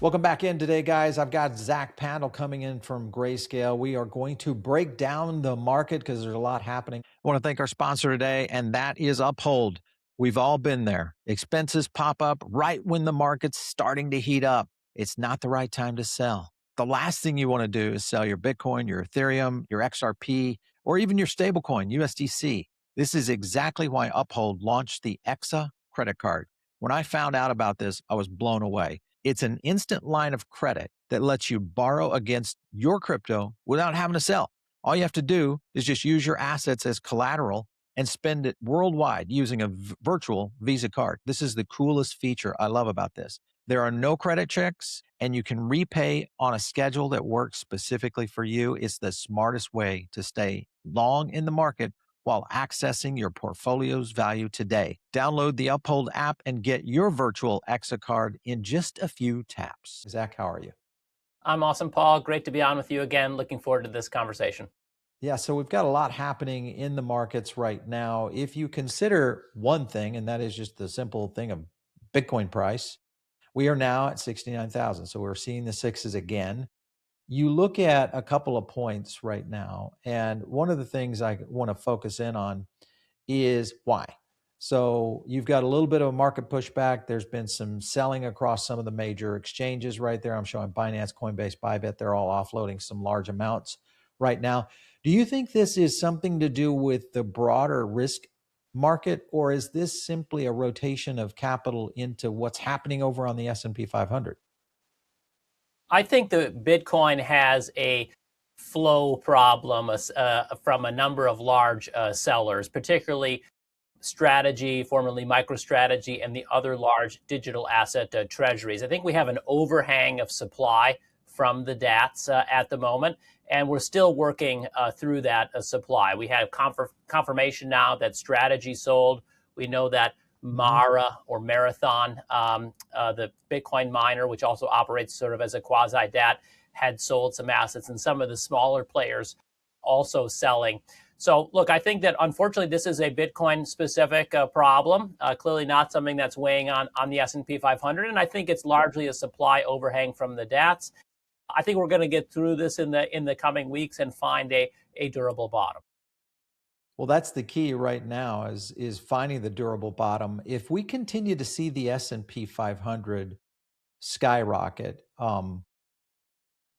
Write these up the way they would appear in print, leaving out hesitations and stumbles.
Welcome back in today, guys. I've got Zach Pandl coming in from Grayscale. We are going to break down the market because there's a lot happening. I want to thank our sponsor today, and that is Uphold. We've all been there. Expenses pop up right when the market's starting to heat up. It's not the right time to sell. The last thing you want to do is sell your Bitcoin, your Ethereum, your XRP, or even your stablecoin, USDC. This is exactly why Uphold launched the EXA credit card. When I found out about this, I was blown away. It's an instant line of credit that lets you borrow against your crypto without having to sell. All you have to do is just use your assets as collateral and spend it worldwide using a virtual Visa card. This is the coolest feature I love about this. There are no credit checks, and you can repay on a schedule that works specifically for you. It's the smartest way to stay long in the market while accessing your portfolio's value today. Download the Uphold app and get your virtual EXA card in just a few taps. Zach, how are you? I'm awesome, Paul. Great to be on with you again. Looking forward to this conversation. Yeah, so we've got a lot happening in the markets right now. If you consider one thing, and that is just the simple thing of Bitcoin price, we are now at 69,000. So we're seeing the sixes again. You look at a couple of points right now, and one of the things I want to focus in on is why. So you've got a little bit of a market pushback. There's been some selling across some of the major exchanges right there. I'm showing Binance, Coinbase, Bybit. They're all offloading some large amounts right now. Do you think this is something to do with the broader risk market, or is this simply a rotation of capital into what's happening over on the S&P 500? I think that Bitcoin has a flow problem from a number of large sellers, particularly Strategy, formerly MicroStrategy, and the other large digital asset treasuries. I think we have an overhang of supply from the DATs at the moment, and we're still working through that supply. We have confirmation now that Strategy sold. We know that Mara or Marathon, the Bitcoin miner, which also operates sort of as a quasi-DAT, had sold some assets, and some of the smaller players also selling. So look, I think that unfortunately this is a Bitcoin-specific problem, clearly not something that's weighing on the S&P 500, and I think it's largely a supply overhang from the DATs. I think we're going to get through this in the coming weeks and find a durable bottom. Well, that's the key right now is finding the durable bottom. If we continue to see the S&P 500 skyrocket, and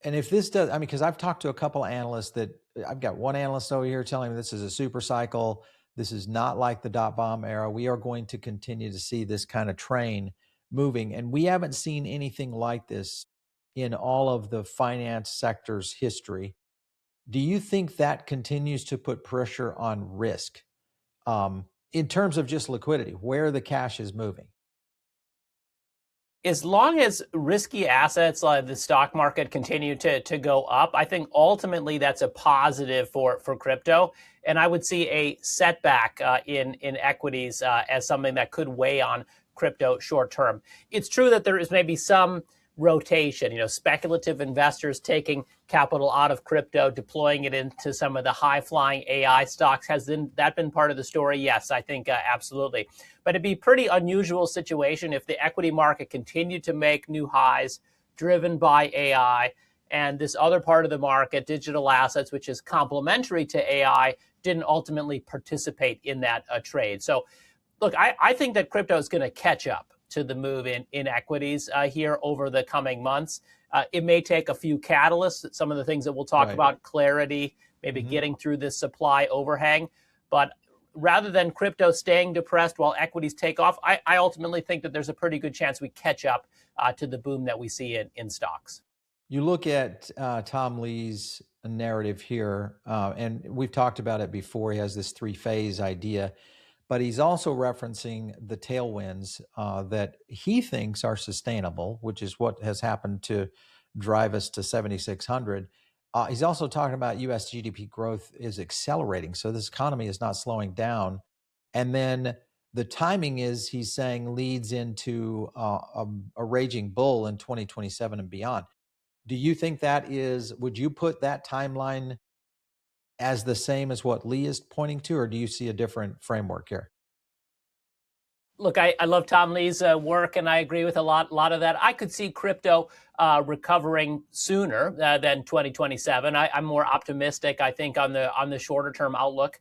if this does, I mean, because I've talked to a couple of analysts that I've got one analyst over here telling me this is a super cycle. This is not like the dot bomb era. We are going to continue to see this kind of train moving. And we haven't seen anything like this in all of the finance sector's history. Do you think that continues to put pressure on risk in terms of just liquidity, where the cash is moving? As long as risky assets like the stock market continue to go up, I think ultimately that's a positive for crypto. And I would see a setback in equities as something that could weigh on crypto short term. It's true that there is maybe some rotation, speculative investors taking capital out of crypto, deploying it into some of the high-flying AI stocks. Has that been part of the story? Yes, I think absolutely. But it'd be a pretty unusual situation if the equity market continued to make new highs driven by AI, and this other part of the market, digital assets, which is complementary to AI, didn't ultimately participate in that trade. So look, I think that crypto is going to catch up to the move in equities here over the coming months. It may take a few catalysts, some of the things that we'll talk about, clarity, maybe getting through this supply overhang. But rather than crypto staying depressed while equities take off, I ultimately think that there's a pretty good chance we catch up to the boom that we see in stocks. You look at Tom Lee's narrative here, and we've talked about it before. He has this three-phase idea. But he's also referencing the tailwinds that he thinks are sustainable, which is what has happened to drive us to 7,600. He's also talking about U.S. GDP growth is accelerating. So this economy is not slowing down. And then the timing is, he's saying, leads into a raging bull in 2027 and beyond. Do you think that is, would you put that timeline as the same as what Lee is pointing to, or do you see a different framework here? Look, I love Tom Lee's work, and I agree with a lot of that. I could see crypto recovering sooner than 2027. I'm more optimistic, I think, on the shorter term outlook.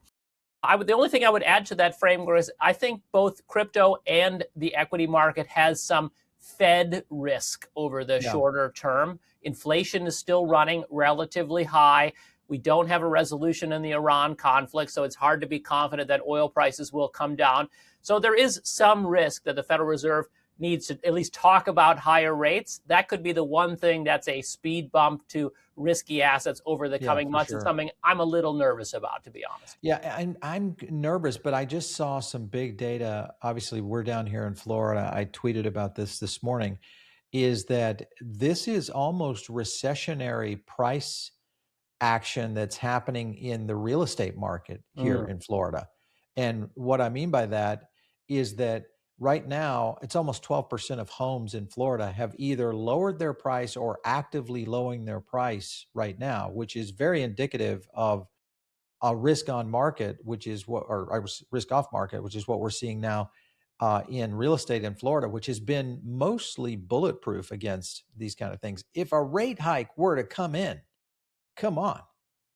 The only thing I would add to that framework is I think both crypto and the equity market has some Fed risk over the Yeah. shorter term. Inflation is still running relatively high. We don't have a resolution in the Iran conflict, so it's hard to be confident that oil prices will come down. So there is some risk that the Federal Reserve needs to at least talk about higher rates. That could be the one thing that's a speed bump to risky assets over the Yeah, coming for months. It's sure. something I'm a little nervous about, to be honest. Yeah, I'm nervous, but I just saw some big data. Obviously, we're down here in Florida. I tweeted about this morning, is that this is almost recessionary price action that's happening in the real estate market here Mm. in Florida. And what I mean by that is that right now, it's almost 12% of homes in Florida have either lowered their price or actively lowering their price right now, which is very indicative of a risk on market, which is what, or risk off market, which is what we're seeing now in real estate in Florida, which has been mostly bulletproof against these kind of things. If a rate hike were to come in, come on,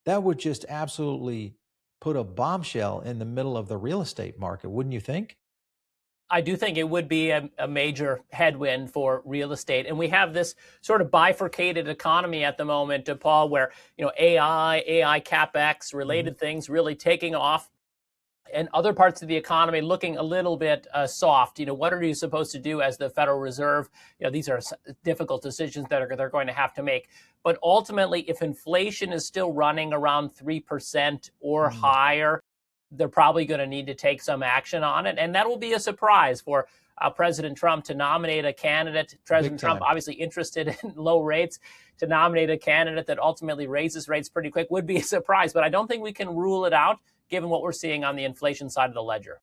that would just absolutely put a bombshell in the middle of the real estate market, wouldn't you think? I do think it would be a major headwind for real estate. And we have this sort of bifurcated economy at the moment, Paul, where AI CapEx Mhm. related things really taking off, and other parts of the economy looking a little bit soft. What are you supposed to do as the Federal Reserve? These are difficult decisions that they're going to have to make. But ultimately, if inflation is still running around 3% or Mm, higher, they're probably going to need to take some action on it. And that will be a surprise for President Trump to nominate a candidate. big President Trump, time. obviously interested in low rates, to nominate a candidate that ultimately raises rates pretty quick would be a surprise. But I don't think we can rule it out given what we're seeing on the inflation side of the ledger.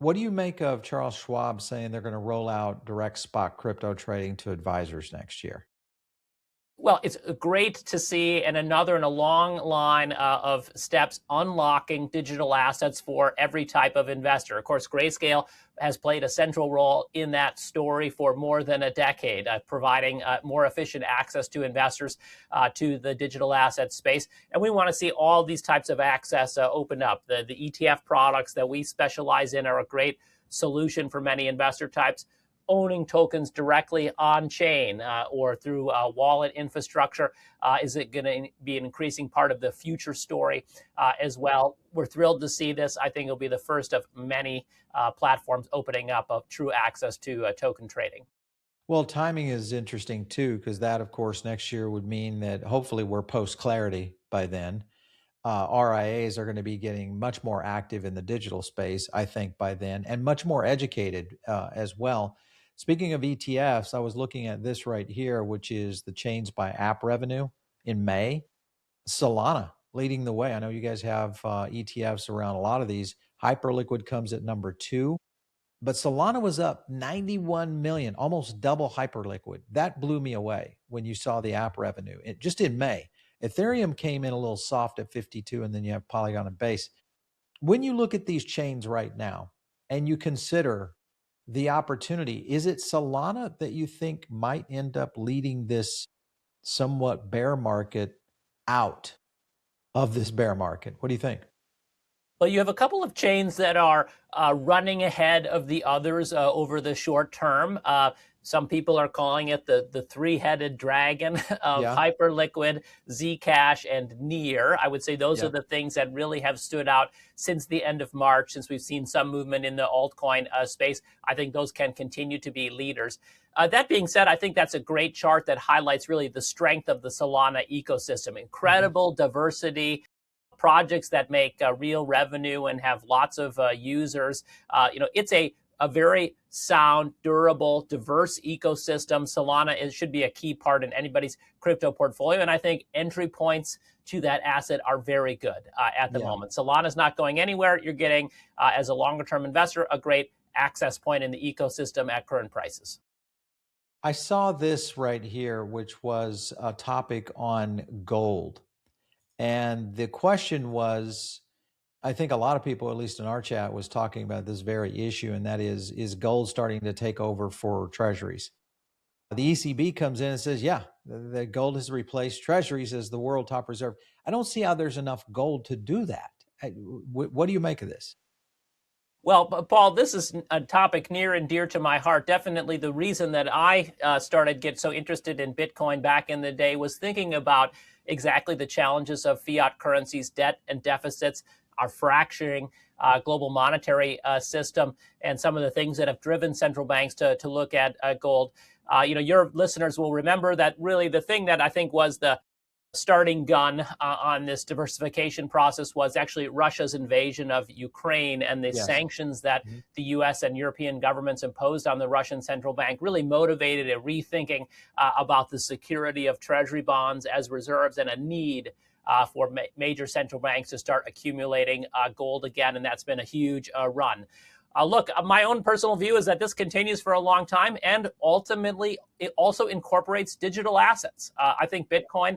What do you make of Charles Schwab saying they're going to roll out direct spot crypto trading to advisors next year? Well, it's great to see, and another in a long line of steps unlocking digital assets for every type of investor. Of course, Grayscale has played a central role in that story for more than a decade, providing more efficient access to investors to the digital asset space. And we want to see all these types of access opened up. The ETF products that we specialize in are a great solution for many investor types. Owning tokens directly on chain or through wallet infrastructure is it going to be an increasing part of the future story as well. We're thrilled to see this. I think it'll be the first of many platforms opening up of true access to token trading. Well, timing is interesting too, because that, of course, next year would mean that hopefully we're post clarity by then. RIAs are going to be getting much more active in the digital space, I think, by then, and much more educated as well. Speaking of ETFs, I was looking at this right here, which is the change by app revenue in May. Solana leading the way. I know you guys have ETFs around a lot of these. Hyperliquid comes at number two, but Solana was up 91 million, almost double Hyperliquid. That blew me away when you saw the app revenue just in May. Ethereum came in a little soft at 52, and then you have Polygon and Base. When you look at these chains right now and you consider the opportunity, is it Solana that you think might end up leading this somewhat bear market out of this bear market? What do you think? Well, you have a couple of chains that are running ahead of the others over the short term. Some people are calling it the three-headed dragon of Yeah. Hyperliquid, Zcash, and Near. I would say those are Yeah. the things that really have stood out since the end of March, since we've seen some movement in the altcoin space. I think those can continue to be leaders. That being said, I think that's a great chart that highlights really the strength of the Solana ecosystem. Mhm. Incredible diversity, projects that make real revenue and have lots of users. It's a very sound, durable, diverse ecosystem. Solana should be a key part in anybody's crypto portfolio. And I think entry points to that asset are very good at the Yeah. moment. Solana is not going anywhere. You're getting, as a longer term investor, a great access point in the ecosystem at current prices. I saw this right here, which was a topic on gold. And the question was, I think a lot of people, at least in our chat, was talking about this very issue, and that is gold starting to take over for treasuries? The ECB comes in and says, yeah, the gold has replaced treasuries as the world top reserve. I don't see how there's enough gold to do that. What do you make of this? Well, Paul, this is a topic near and dear to my heart. Definitely the reason that I started get so interested in Bitcoin back in the day was thinking about exactly the challenges of fiat currencies, debt and deficits, our fracturing global monetary system, and some of the things that have driven central banks to look at gold. Your listeners will remember that really the thing that I think was the starting gun on this diversification process was actually Russia's invasion of Ukraine, and the sanctions that the US and European governments imposed on the Russian central bank really motivated a rethinking about the security of treasury bonds as reserves, and a need for major central banks to start accumulating gold again. And that's been a huge run. Look, my own personal view is that this continues for a long time, and ultimately it also incorporates digital assets. I think Bitcoin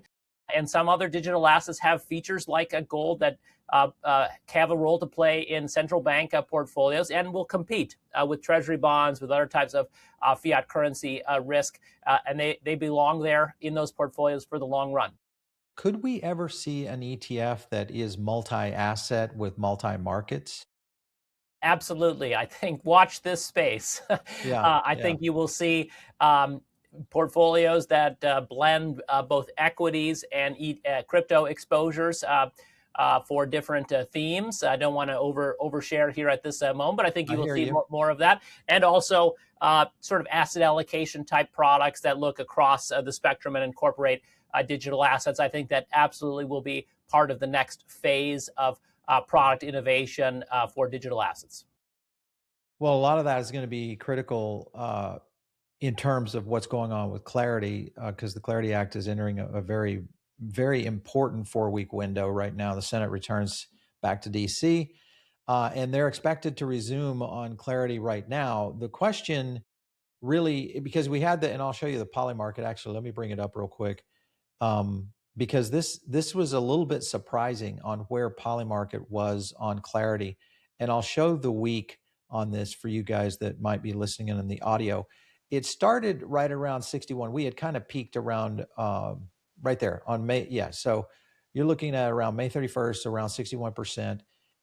and some other digital assets have features like a gold that have a role to play in central bank portfolios, and will compete with treasury bonds, with other types of fiat currency risk, and they belong there in those portfolios for the long run. Could we ever see an ETF that is multi-asset with multi-markets? Absolutely. I think watch this space. I think you will see portfolios that blend both equities and crypto exposures for different themes. I don't want to overshare here at this moment, but I think you will see more of that. And also sort of asset allocation type products that look across the spectrum and incorporate digital assets. I think that absolutely will be part of the next phase of product innovation for digital assets. Well, a lot of that is going to be critical in terms of what's going on with Clarity, because the Clarity Act is entering a very, very important 4-week window right now. The Senate returns back to DC, and they're expected to resume on Clarity right now. The question really, because we had and I'll show you the poly market. Actually, let me bring it up real quick, because this was a little bit surprising on where poly market was on Clarity, and I'll show the week on this for you guys that might be listening in the audio. It started right around 61. We had kind of peaked around right there on May. Yeah. So you're looking at around May 31st, around 61%.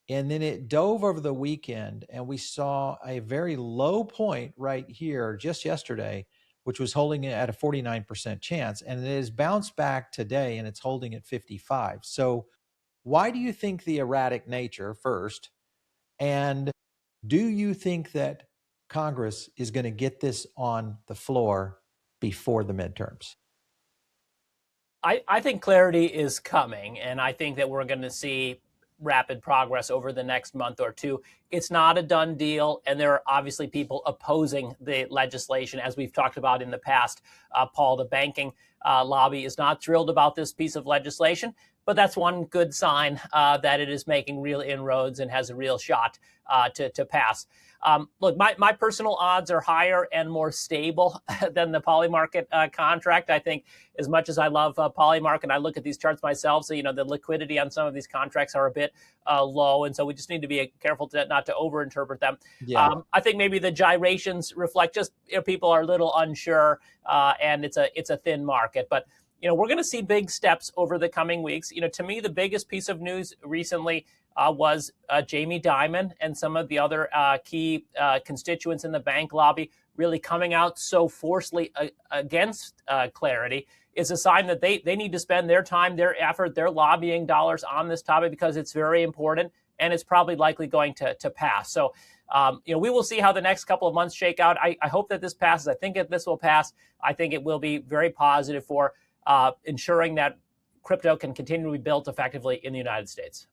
And then it dove over the weekend, and we saw a very low point right here just yesterday, which was holding it at a 49% chance. And it has bounced back today, and it's holding at 55. So why do you think the erratic nature first? And do you think that Congress is going to get this on the floor before the midterms? I think clarity is coming, and I think that we're going to see rapid progress over the next month or two. It's not a done deal, and there are obviously people opposing the legislation, as we've talked about in the past. Paul, the banking lobby is not thrilled about this piece of legislation, but that's one good sign that it is making real inroads and has a real shot to pass. Look, my personal odds are higher and more stable than the poly market contract. I think as much as I love poly market, I look at these charts myself. So, the liquidity on some of these contracts are a bit low. And so we just need to be careful not to overinterpret them. Yeah. I think maybe the gyrations reflect just people are a little unsure and it's a thin market. But we're going to see big steps over the coming weeks. To me, the biggest piece of news recently was Jamie Dimon and some of the other key constituents in the bank lobby really coming out so forcefully against Clarity is a sign that they need to spend their time, their effort, their lobbying dollars on this topic, because it's very important and it's probably likely going to pass. So, we will see how the next couple of months shake out. I hope that this passes. I think this will pass. I think it will be very positive for ensuring that crypto can continue to be built effectively in the United States.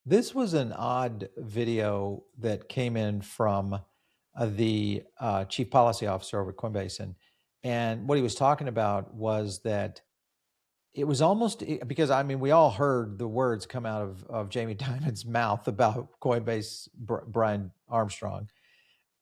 This was an odd video that came in from the chief policy officer over at Coinbase. And what he was talking about was that it was almost, because we all heard the words come out of Jamie Dimon's mouth about Coinbase, Brian Armstrong.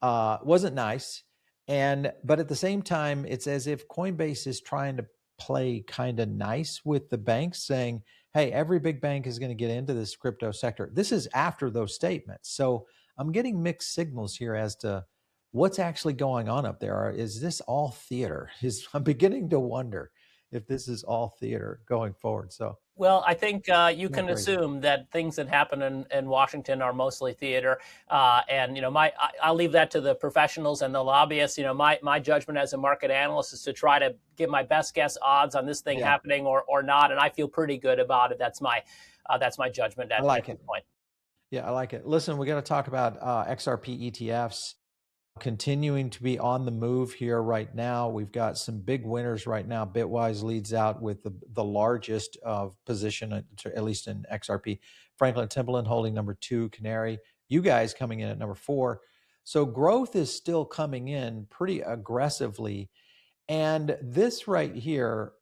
Wasn't nice. But at the same time, it's as if Coinbase is trying to play kind of nice with the banks, saying, hey, every big bank is going to get into this crypto sector. This is after those statements. So I'm getting mixed signals here as to what's actually going on up there. Is this all theater? I'm beginning to wonder if this is all theater going forward. So Well, I think you not can crazy. assume that things that happen in Washington are mostly theater, and I'll leave that to the professionals and the lobbyists. My judgment as a market analyst is to try to give my best guess odds on this thing Yeah, happening or not, and I feel pretty good about it. That's my judgment I at like this it. point. Yeah, I like it. Listen, we got to talk about XRP ETFs continuing to be on the move here right now. We've got some big winners right now. Bitwise leads out with the largest position, at least in XRP. Franklin Templeton holding number 2, Canary. You guys coming in at number 4. So growth is still coming in pretty aggressively. And this right here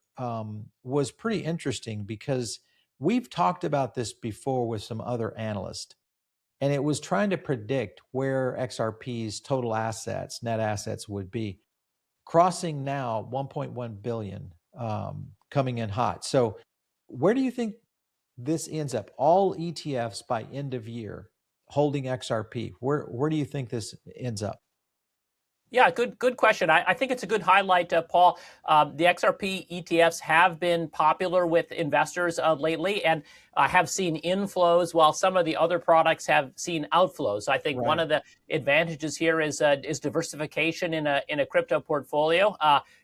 was pretty interesting because we've talked about this before with some other analysts, and it was trying to predict where XRP's total assets, net assets, would be, crossing now 1.1 billion, coming in hot. So where do you think this ends up? All ETFs by end of year holding XRP. Where do you think this ends up? Yeah, good question. I think it's a good highlight, Paul. The XRP ETFs have been popular with investors lately and have seen inflows, while some of the other products have seen outflows. So I think one Right. of the advantages here is diversification in a crypto portfolio.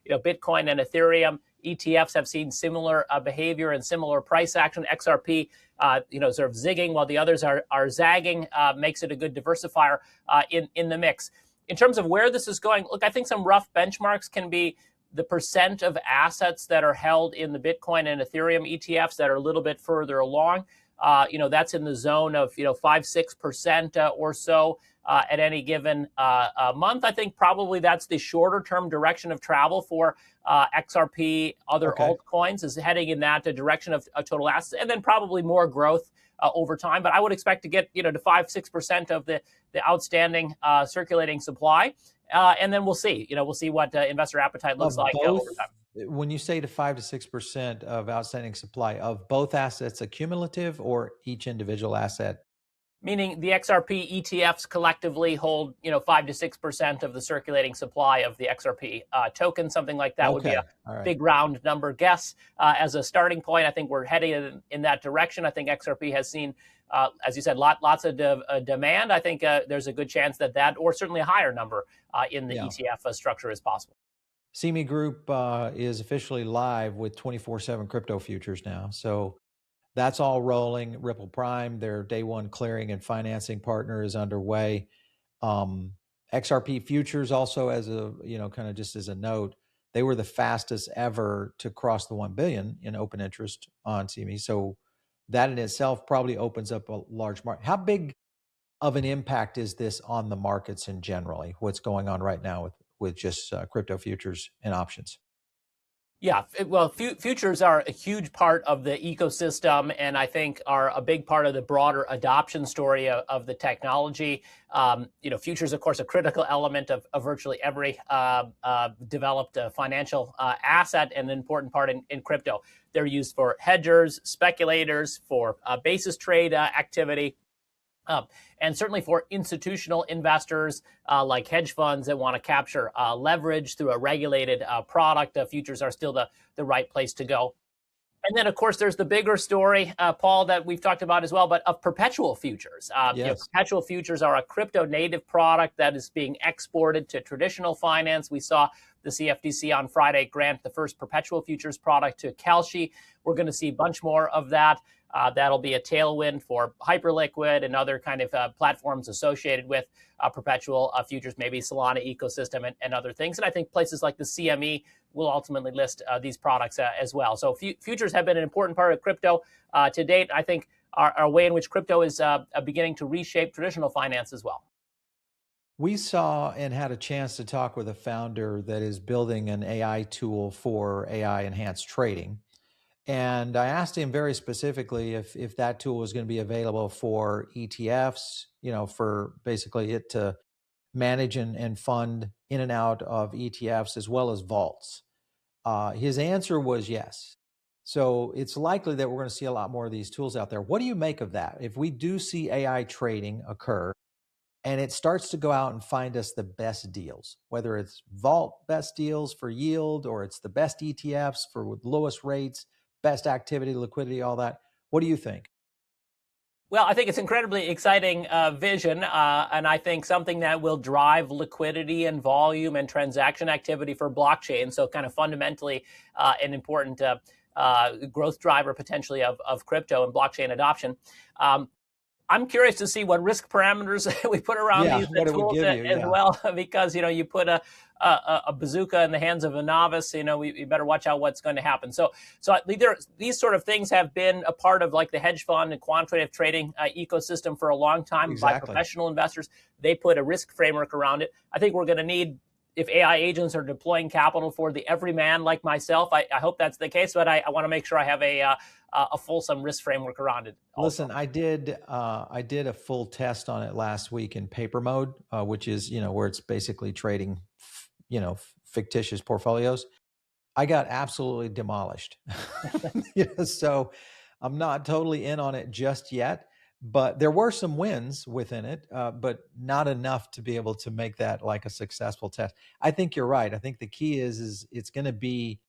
Bitcoin and Ethereum ETFs have seen similar behavior and similar price action. XRP, sort of zigging while the others are zagging, makes it a good diversifier in the mix. In terms of where this is going, look, I think some rough benchmarks can be the percent of assets that are held in the Bitcoin and Ethereum ETFs that are a little bit further along. That's in the zone of 5-6% or so at any given month. I think probably that's the shorter term direction of travel for XRP. Other Okay. altcoins is heading in that direction of total assets, and then probably more growth over time. But I would expect to get to 5-6% of the outstanding circulating supply, and then we'll see. We'll see what investor appetite looks Of like both, over time. when you say to 5 to 6% of outstanding supply, of both assets accumulative or each individual asset? Meaning the XRP ETFs collectively hold 5-6% of the circulating supply of the XRP token. Something like that would be a Okay. All right. big round number guess as a starting point. I think we're heading in that direction. I think XRP has seen, as you said, lots of demand. I think there's a good chance that or certainly a higher number in the Yeah. ETF structure is possible. CME Group is officially live with 24/7 crypto futures now. So that's all rolling. Ripple Prime, their day one clearing and financing partner, is underway. XRP futures also, as a kind of just as a note, they were the fastest ever to cross the 1 billion in open interest on CME. So that in itself probably opens up a large market. How big of an impact is this on the markets in generally? What's going on right now with just crypto futures and options? Yeah, well, futures are a huge part of the ecosystem, and I think are a big part of the broader adoption story of the technology. Futures, of course, a critical element of virtually every developed financial asset, and an important part in crypto. They're used for hedgers, speculators, for basis trade activity. And certainly for institutional investors like hedge funds that want to capture leverage through a regulated product, futures are still the right place to go. And then, of course, there's the bigger story, Paul, that we've talked about as well, but of perpetual futures. Yes. Perpetual futures are a crypto native product that is being exported to traditional finance. We saw the CFTC on Friday grant the first perpetual futures product to Kalshi. We're going to see a bunch more of that. That'll be a tailwind for Hyperliquid and other kind of platforms associated with perpetual futures, maybe Solana ecosystem and other things. And I think places like the CME will ultimately list these products as well. So futures have been an important part of crypto to date. I think our way in which crypto is beginning to reshape traditional finance as well. We saw and had a chance to talk with a founder that is building an AI tool for AI enhanced trading. And I asked him very specifically if that tool was going to be available for ETFs, for basically it to manage and fund in and out of ETFs as well as vaults. His answer was yes. So it's likely that we're going to see a lot more of these tools out there. What do you make of that? If we do see AI trading occur and it starts to go out and find us the best deals, whether it's vault best deals for yield or it's the best ETFs for with lowest rates, best activity, liquidity, all that. What do you think? Well, I think it's incredibly exciting vision, and I think something that will drive liquidity and volume and transaction activity for blockchain. So, kind of fundamentally, an important growth driver potentially of crypto and blockchain adoption. Um, I'm curious to see what risk parameters we put around Yeah, these what it would tools give you. as Yeah, well, because you put a bazooka in the hands of a novice, we better watch out what's going to happen. So these sort of things have been a part of like the hedge fund and quantitative trading ecosystem for a long time by exactly. professional investors. They put a risk framework around it. I think we're going to need. If AI agents are deploying capital for the everyman like myself, I hope that's the case, but I want to make sure I have a fulsome risk framework around it also. Listen, I did a full test on it last week in paper mode, which is where it's basically trading, fictitious portfolios. I got absolutely demolished. So I'm not totally in on it just yet, but there were some wins within it, but not enough to be able to make that like a successful test. I think you're right. I think the key is it's going to be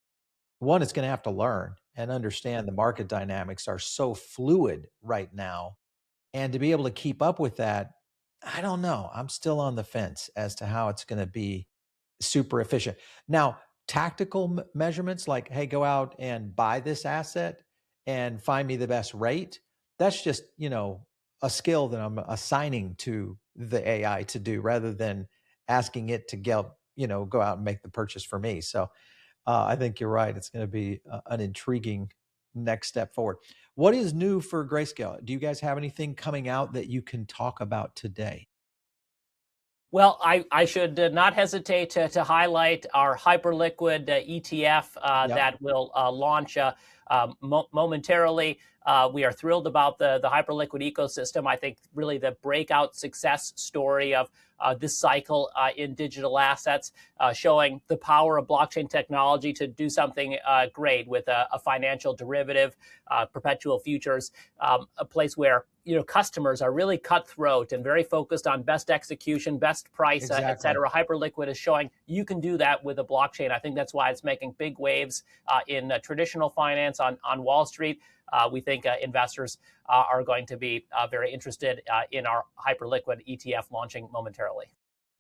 one, it's going to have to learn and understand the market dynamics are so fluid right now. And to be able to keep up with that, I don't know. I'm still on the fence as to how it's going to be super efficient. Now, tactical measurements like, hey, go out and buy this asset and find me the best rate. That's just, a skill that I'm assigning to the AI to do rather than asking it to go out and make the purchase for me. So I think you're right. It's going to be an intriguing next step forward. What is new for Grayscale? Do you guys have anything coming out that you can talk about today? Well, I should not hesitate to highlight our hyperliquid ETF Yep. that will launch momentarily. We are thrilled about the hyperliquid ecosystem. I think really the breakout success story of this cycle in digital assets, showing the power of blockchain technology to do something great with a financial derivative, perpetual futures, a place where customers are really cutthroat and very focused on best execution, best price, et Exactly. cetera. Hyperliquid is showing you can do that with a blockchain. I think that's why it's making big waves in traditional finance on Wall Street. We think investors are going to be very interested in our hyperliquid ETF launching momentarily.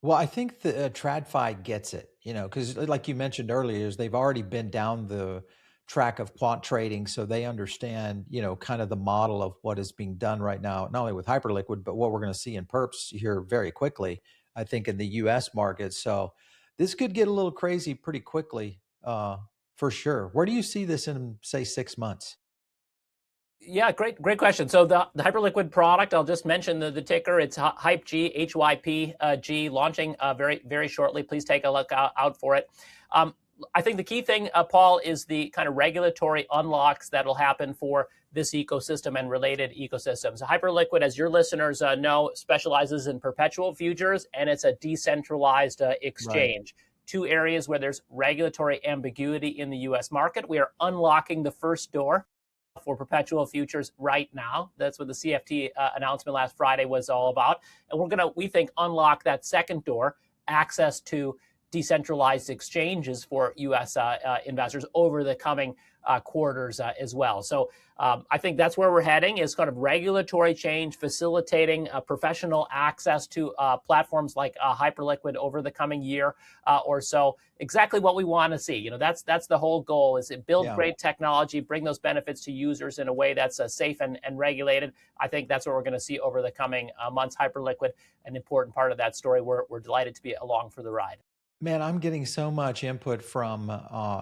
Well, I think the TradFi gets it, because like you mentioned earlier, is they've already been down the track of quant trading, so they understand, kind of the model of what is being done right now, not only with Hyperliquid, but what we're going to see in perps here very quickly, I think, in the US market. So this could get a little crazy pretty quickly, for sure. Where do you see this in, say, 6 months? Yeah, great question. So the Hyperliquid product, I'll just mention the ticker. It's HYPG, HYPG, launching very shortly. Please take a look out for it. I think the key thing, Paul, is the kind of regulatory unlocks that'll happen for this ecosystem and related ecosystems. Hyperliquid, as your listeners know, specializes in perpetual futures, and it's a decentralized Right. exchange. Two areas where there's regulatory ambiguity in the US market. We are unlocking the first door for perpetual futures right now. That's what the CFT announcement last Friday was all about. And we're going to, we think, unlock that second door, access to decentralized exchanges for US investors over the coming quarters as well. So I think that's where we're heading, is kind of regulatory change, facilitating professional access to platforms like Hyperliquid over the coming year or so. Exactly what we want to see. That's the whole goal, is to build Yeah. great technology, bring those benefits to users in a way that's safe and regulated. I think that's what we're going to see over the coming months. Hyperliquid, an important part of that story. We're delighted to be along for the ride. Man, I'm getting so much input from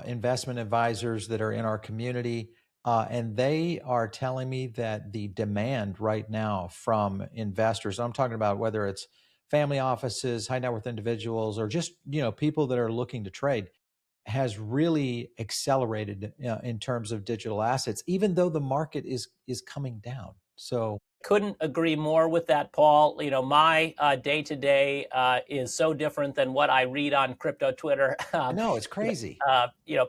investment advisors that are in our community, and they are telling me that the demand right now from investors, I'm talking about whether it's family offices, high net worth individuals, or just people that are looking to trade, has really accelerated in terms of digital assets, even though the market is coming down. So Couldn't agree more with that, Paul. My day to day is so different than what I read on crypto Twitter. I know it's You know, crazy. uh, you know,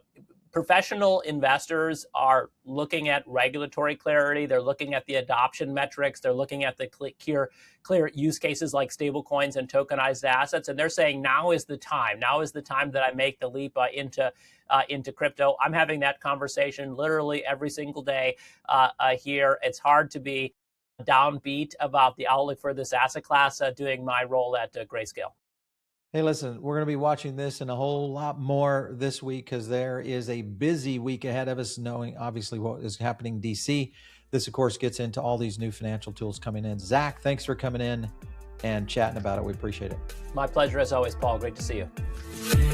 professional investors are looking at regulatory clarity. They're looking at the adoption metrics. They're looking at the clear use cases like stablecoins and tokenized assets. And they're saying now is the time. Now is the time that I make the leap into crypto. I'm having that conversation literally every single day here. It's hard to be downbeat about the outlook for this asset class doing my role at Grayscale. Hey, listen, we're going to be watching this and a whole lot more this week because there is a busy week ahead of us, knowing obviously what is happening in DC. This, of course, gets into all these new financial tools coming in. Zach, thanks for coming in and chatting about it. We appreciate it. My pleasure as always, Paul. Great to see you.